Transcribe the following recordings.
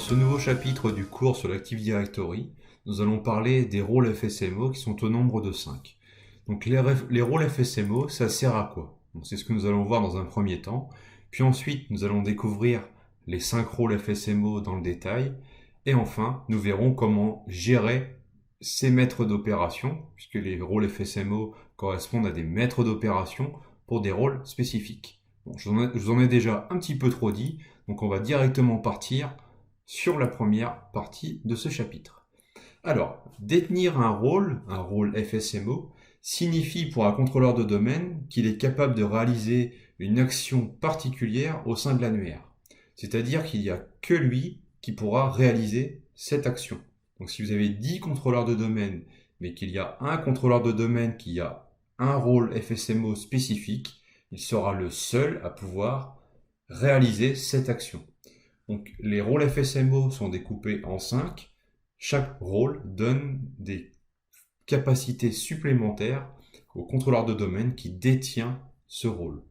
ce nouveau chapitre du cours sur l'Active Directory, nous allons parler des rôles FSMO qui sont au nombre de 5. Donc les rôles FSMO, ça sert à quoi? C'est ce que nous allons voir dans un premier temps. Puis ensuite, nous allons découvrir les 5 rôles FSMO dans le détail. Et enfin, nous verrons comment gérer ces maîtres d'opération, puisque les rôles FSMO correspondent à des maîtres d'opération pour des rôles spécifiques. Bon, je vous en ai déjà un petit peu trop dit, donc on va directement partir sur la première partie de ce chapitre. Alors, détenir un rôle FSMO, signifie pour un contrôleur de domaine qu'il est capable de réaliser une action particulière au sein de l'annuaire. C'est-à-dire qu'il n'y a que lui qui pourra réaliser cette action. Donc si vous avez 10 contrôleurs de domaine, mais qu'il y a un contrôleur de domaine qui a un rôle FSMO spécifique, il sera le seul à pouvoir réaliser cette action. Donc les rôles FSMO sont découpés en 5. Chaque rôle donne des capacités supplémentaires au contrôleur de domaine qui détient ce rôle.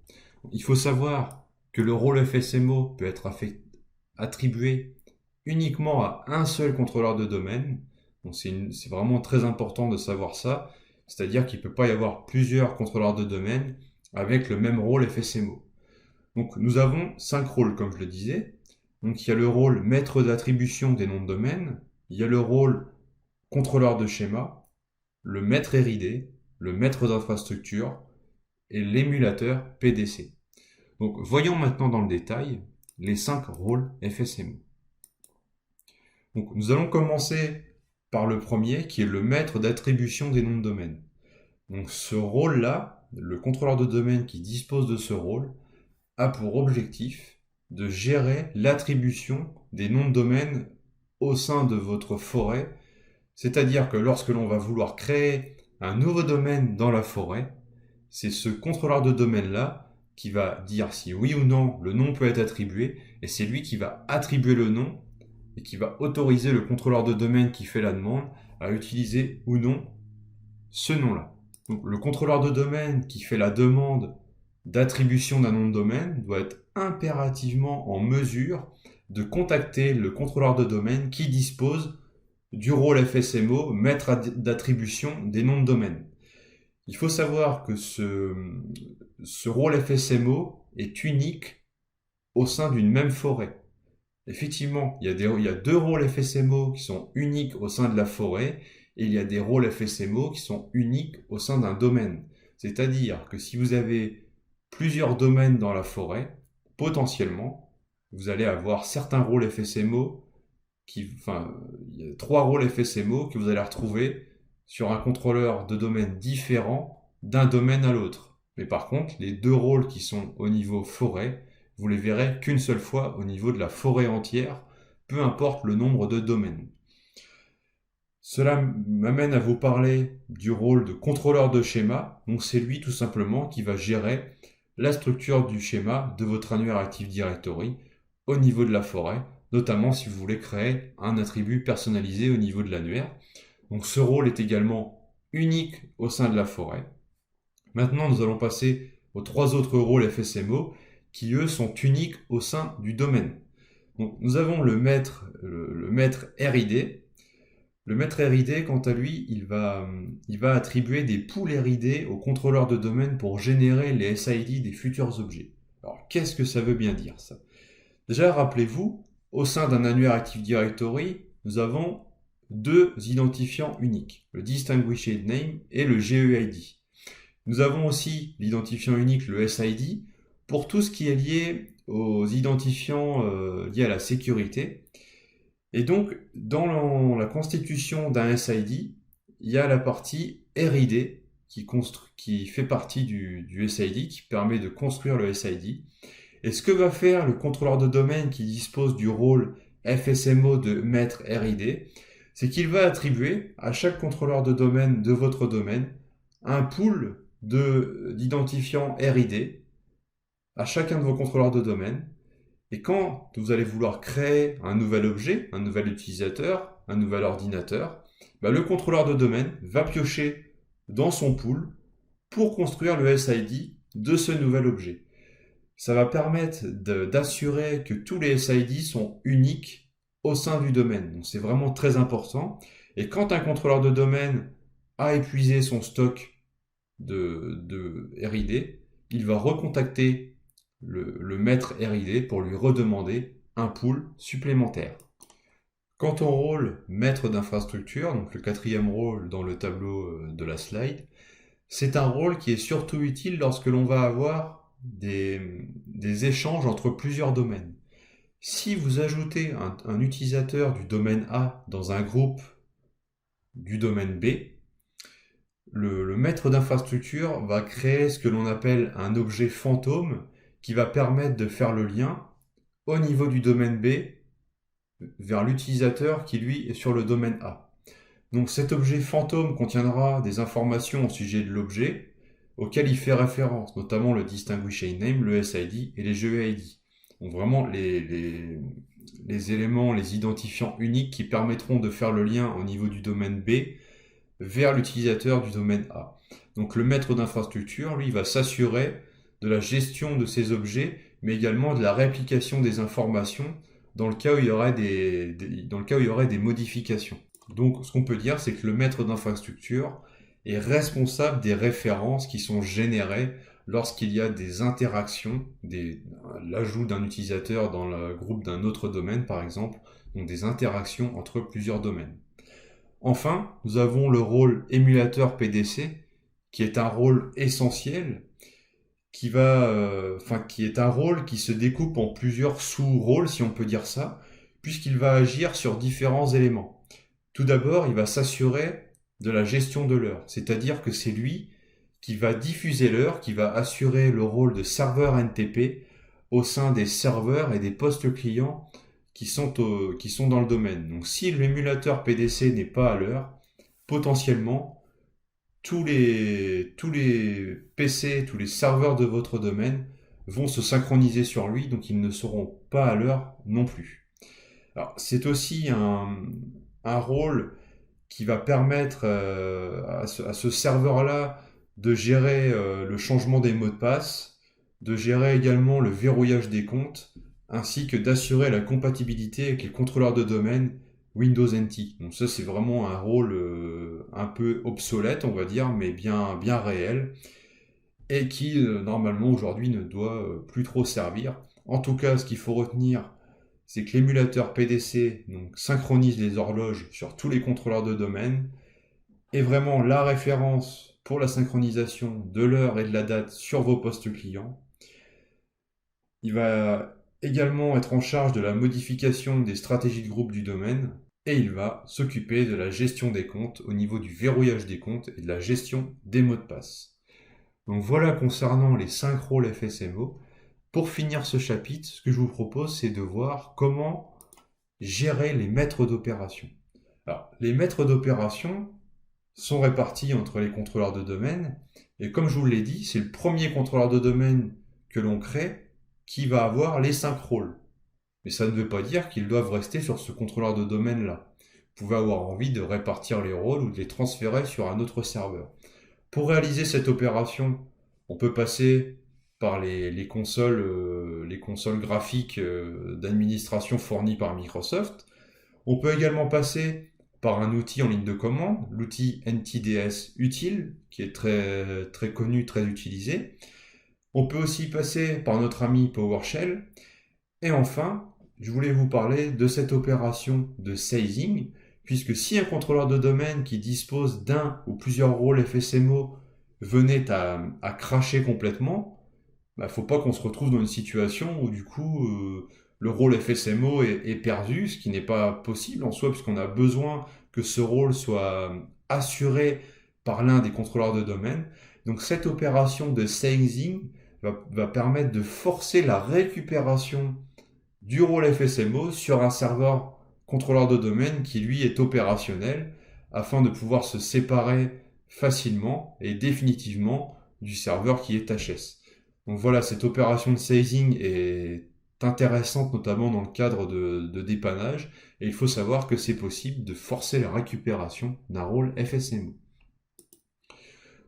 Il faut savoir que le rôle FSMO peut être attribué uniquement à un seul contrôleur de domaine. Donc c'est vraiment très important de savoir ça. C'est-à-dire qu'il ne peut pas y avoir plusieurs contrôleurs de domaine avec le même rôle FSMO. Donc nous avons 5 rôles comme je le disais. Donc il y a le rôle maître d'attribution des noms de domaine, il y a le rôle contrôleur de schéma, le maître RID, le maître d'infrastructure et l'émulateur PDC. Donc voyons maintenant dans le détail les 5 rôles FSMO. Donc nous allons commencer par le premier qui est le maître d'attribution des noms de domaine. Donc ce rôle-là, le contrôleur de domaine qui dispose de ce rôle, a pour objectif de gérer l'attribution des noms de domaine au sein de votre forêt. C'est-à-dire que lorsque l'on va vouloir créer un nouveau domaine dans la forêt, c'est ce contrôleur de domaine-là qui va dire si oui ou non le nom peut être attribué, et c'est lui qui va attribuer le nom et qui va autoriser le contrôleur de domaine qui fait la demande à utiliser ou non ce nom-là. Donc le contrôleur de domaine qui fait la demande d'attribution d'un nom de domaine doit être impérativement en mesure de contacter le contrôleur de domaine qui dispose du rôle FSMO, maître d'attribution des noms de domaine. Il faut savoir que ce rôle FSMO est unique au sein d'une même forêt. Effectivement, il y a 2 rôles FSMO qui sont uniques au sein de la forêt, et il y a des rôles FSMO qui sont uniques au sein d'un domaine. C'est-à-dire que si vous avez plusieurs domaines dans la forêt, potentiellement, vous allez avoir certains rôles FSMO il y a 3 rôles FSMO que vous allez retrouver sur un contrôleur de domaine différent d'un domaine à l'autre. Mais par contre, les 2 rôles qui sont au niveau forêt, vous les verrez qu'une seule fois au niveau de la forêt entière, peu importe le nombre de domaines. Cela m'amène à vous parler du rôle de contrôleur de schéma. Donc c'est lui tout simplement qui va gérer la structure du schéma de votre annuaire Active Directory au niveau de la forêt, notamment si vous voulez créer un attribut personnalisé au niveau de l'annuaire. Donc ce rôle est également unique au sein de la forêt. Maintenant, nous allons passer aux 3 autres rôles FSMO qui, eux, sont uniques au sein du domaine. Donc nous avons le maître RID. Le maître RID, quant à lui, il va attribuer des pools RID au contrôleur de domaine pour générer les SID des futurs objets. Alors, qu'est-ce que ça veut bien dire, ça? Déjà, rappelez-vous, au sein d'un annuaire Active Directory, nous avons 2 identifiants uniques, le Distinguished Name et le GEID. Nous avons aussi l'identifiant unique, le SID, pour tout ce qui est lié aux identifiants liés à la sécurité. Et donc, dans la constitution d'un SID, il y a la partie RID qui fait partie du SID, qui permet de construire le SID. Et ce que va faire le contrôleur de domaine qui dispose du rôle FSMO de maître RID, c'est qu'il va attribuer à chaque contrôleur de domaine de votre domaine un pool d'identifiants RID à chacun de vos contrôleurs de domaine. Et quand vous allez vouloir créer un nouvel objet, un nouvel utilisateur, un nouvel ordinateur, le contrôleur de domaine va piocher dans son pool pour construire le SID de ce nouvel objet. Ça va permettre d'assurer que tous les SID sont uniques au sein du domaine. Donc c'est vraiment très important. Et quand un contrôleur de domaine a épuisé son stock de RID, il va recontacter le maître RID pour lui redemander un pool supplémentaire. Quant au rôle maître d'infrastructure, donc le quatrième rôle dans le tableau de la slide, c'est un rôle qui est surtout utile lorsque l'on va avoir des échanges entre plusieurs domaines. Si vous ajoutez un utilisateur du domaine A dans un groupe du domaine B, le maître d'infrastructure va créer ce que l'on appelle un objet fantôme qui va permettre de faire le lien au niveau du domaine B vers l'utilisateur qui lui est sur le domaine A. Donc cet objet fantôme contiendra des informations au sujet de l'objet auquel il fait référence, notamment le distinguishing name, le SID et les GEID. Donc vraiment les éléments, les identifiants uniques qui permettront de faire le lien au niveau du domaine B vers l'utilisateur du domaine A. Donc le maître d'infrastructure, lui, va s'assurer de la gestion de ces objets, mais également de la réplication des informations dans le cas où il y aurait des modifications. Donc ce qu'on peut dire, c'est que le maître d'infrastructure est responsable des références qui sont générées lorsqu'il y a des interactions, l'ajout d'un utilisateur dans le groupe d'un autre domaine par exemple, donc des interactions entre plusieurs domaines. Enfin, nous avons le rôle émulateur PDC, qui est un rôle essentiel, qui est un rôle qui se découpe en plusieurs sous-rôles, si on peut dire ça, puisqu'il va agir sur différents éléments. Tout d'abord, il va s'assurer de la gestion de l'heure, c'est-à-dire que c'est lui qui va diffuser l'heure, qui va assurer le rôle de serveur NTP au sein des serveurs et des postes clients qui sont dans le domaine. Donc si l'émulateur PDC n'est pas à l'heure, potentiellement tous les PC, tous les serveurs de votre domaine vont se synchroniser sur lui, donc ils ne seront pas à l'heure non plus. Alors c'est aussi un rôle qui va permettre à ce serveur-là de gérer le changement des mots de passe, de gérer également le verrouillage des comptes, ainsi que d'assurer la compatibilité avec les contrôleurs de domaine Windows NT. Donc ça c'est vraiment un rôle un peu obsolète on va dire, mais bien réel, et qui normalement aujourd'hui ne doit plus trop servir. En tout cas, ce qu'il faut retenir, c'est que l'émulateur PDC donc, synchronise les horloges sur tous les contrôleurs de domaine, est vraiment la référence pour la synchronisation de l'heure et de la date sur vos postes clients. Il va également être en charge de la modification des stratégies de groupe du domaine, et il va s'occuper de la gestion des comptes au niveau du verrouillage des comptes et de la gestion des mots de passe. Donc voilà concernant les 5 rôles FSMO. Pour finir ce chapitre, ce que je vous propose, c'est de voir comment gérer les maîtres d'opération. Alors, les maîtres d'opération sont répartis entre les contrôleurs de domaine, et comme je vous l'ai dit, c'est le premier contrôleur de domaine que l'on crée qui va avoir les 5 rôles. Mais ça ne veut pas dire qu'ils doivent rester sur ce contrôleur de domaine-là. Vous pouvez avoir envie de répartir les rôles ou de les transférer sur un autre serveur. Pour réaliser cette opération, on peut passer par les consoles graphiques d'administration fournies par Microsoft. On peut également passer par un outil en ligne de commande, l'outil NTDS Utile, qui est très, très connu, très utilisé. On peut aussi passer par notre ami PowerShell. Et enfin, je voulais vous parler de cette opération de sizing, puisque si un contrôleur de domaine qui dispose d'un ou plusieurs rôles FSMO venait à cracher complètement, il ne faut pas qu'on se retrouve dans une situation où du coup le rôle FSMO est perdu, ce qui n'est pas possible en soi, puisqu'on a besoin que ce rôle soit assuré par l'un des contrôleurs de domaine. Donc cette opération de sizing va permettre de forcer la récupération du rôle FSMO sur un serveur contrôleur de domaine qui lui est opérationnel afin de pouvoir se séparer facilement et définitivement du serveur qui est HS. Donc voilà, cette opération de sizing est intéressante notamment dans le cadre de dépannage, et il faut savoir que c'est possible de forcer la récupération d'un rôle FSMO.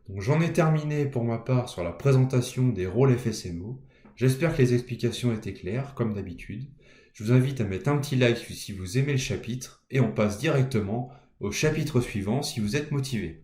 Donc j'en ai terminé pour ma part sur la présentation des rôles FSMO. J'espère que les explications étaient claires, comme d'habitude. Je vous invite à mettre un petit like si vous aimez le chapitre et on passe directement au chapitre suivant si vous êtes motivé.